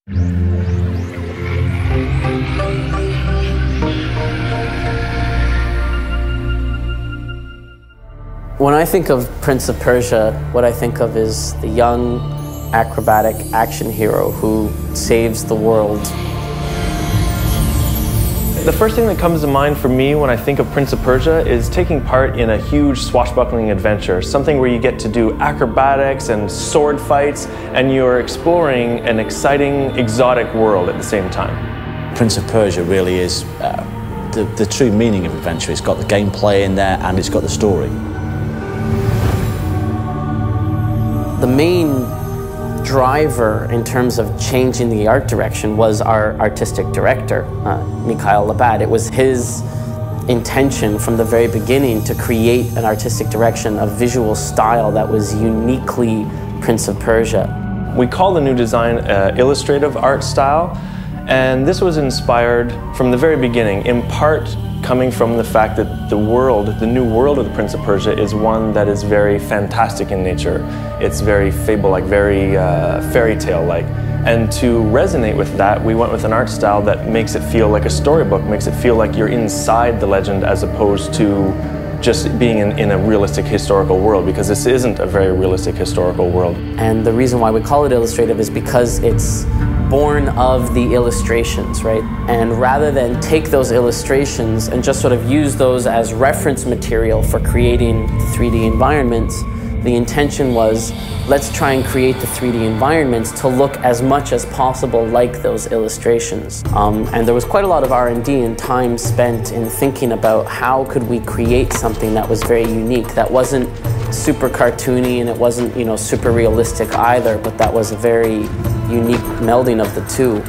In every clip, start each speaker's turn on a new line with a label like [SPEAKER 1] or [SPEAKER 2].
[SPEAKER 1] When I think of Prince of Persia, what I think of is the young, acrobatic action hero who saves the world.
[SPEAKER 2] The first thing that comes to mind for me when I think of Prince of Persia is taking part in a huge swashbuckling adventure, something where you get to do acrobatics and sword fights, and you're exploring an exciting, exotic world at the same time.
[SPEAKER 3] Prince of Persia really is the true meaning of adventure. It's got the gameplay in there and it's got the story.
[SPEAKER 1] The main driver in terms of changing the art direction was our artistic director, Mikhail Labat. It was his intention from the very beginning to create an artistic direction, a visual style that was uniquely Prince of Persia. We call the new design illustrative art style, and this was inspired from the very beginning, in part coming from the fact that the new world of the Prince of Persia is one that is very fantastic in nature. It's very fable-like, very fairy tale-like. And to resonate with that, we went with an art style that makes it feel like a storybook, makes it feel like you're inside the legend as opposed to just being in a realistic historical world, because this isn't a very realistic historical world. And the reason why we call it illustrative is because it's born of the illustrations, right? And rather than take those illustrations and just sort of use those as reference material for creating the 3D environments, the intention was, let's try and create the 3D environments to look as much as possible like those illustrations. And there was quite a lot of R&D and time spent in thinking about how could we create something that was very unique, that wasn't super cartoony and it wasn't, you know, super realistic either, but that was a very unique melding of the two.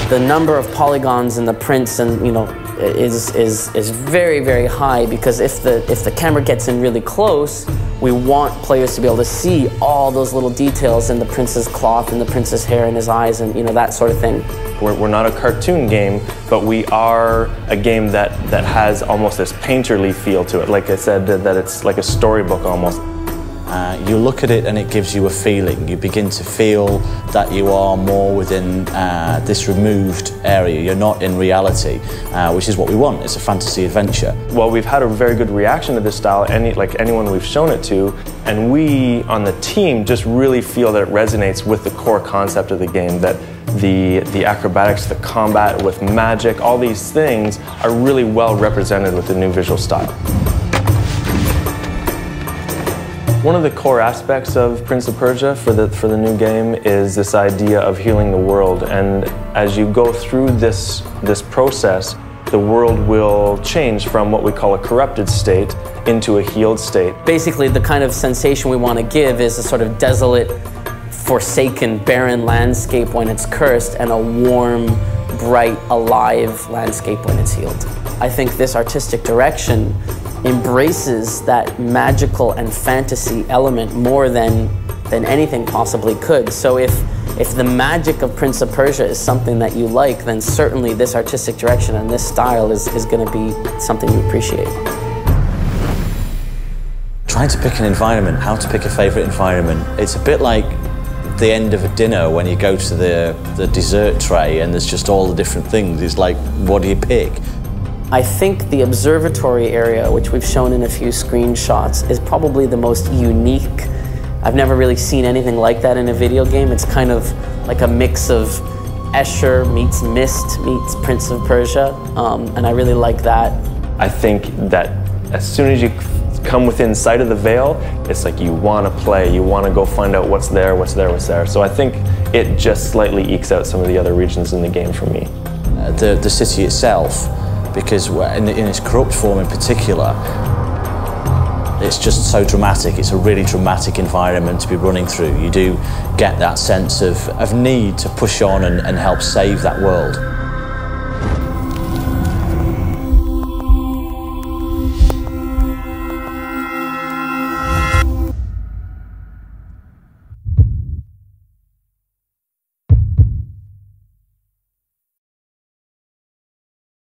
[SPEAKER 1] The number of polygons in the prints and, you know, is very, very high, because if the camera gets in really close, we want players to be able to see all those little details in the prince's cloth and the prince's hair and his eyes and, you know, that sort of thing. We're not a cartoon game, but we are a game that has almost this painterly feel to it. Like I said, that it's like a storybook almost.
[SPEAKER 3] You look at it and it gives you a feeling. You begin to feel that you are more within this removed area. You're not in reality, which is what we want. It's a fantasy adventure. Well, we've had a very good reaction to this style, like anyone we've shown it to, and we on the team just really feel that it resonates with the core concept of the game, that the acrobatics, the combat with magic, all these things are really well represented with the new visual style. One of the core aspects of Prince of Persia for the new game is this idea of healing the world, and as you go through this process, the world will change from what we call a corrupted state into a healed state. Basically, the kind of sensation we want to give is a sort of desolate, forsaken, barren landscape when it's cursed, and a warm, bright, alive landscape when it's healed. I think this artistic direction embraces that magical and fantasy element more than anything possibly could. So if the magic of Prince of Persia is something that you like, then certainly this artistic direction and this style is going to be something you appreciate. Trying to pick an environment, how to pick a favourite environment, it's a bit like the end of a dinner when you go to the dessert tray and there's just all the different things. It's like, what do you pick?
[SPEAKER 1] I think the observatory area, which we've shown in a few screenshots, is probably the most unique. I've never really seen anything like that in a video game. It's kind of like a mix of Escher meets Myst meets Prince of Persia, and I really like that. I think that as soon as you come within sight of the veil, it's like you want to play, you want to go find out what's there, what's there, what's there. So I think it just slightly ekes out some of the other regions in the game for me.
[SPEAKER 3] The city itself, because in its corrupt form in particular, it's just so dramatic. It's a really dramatic environment to be running through. You do get that sense of need to push on and help save that world.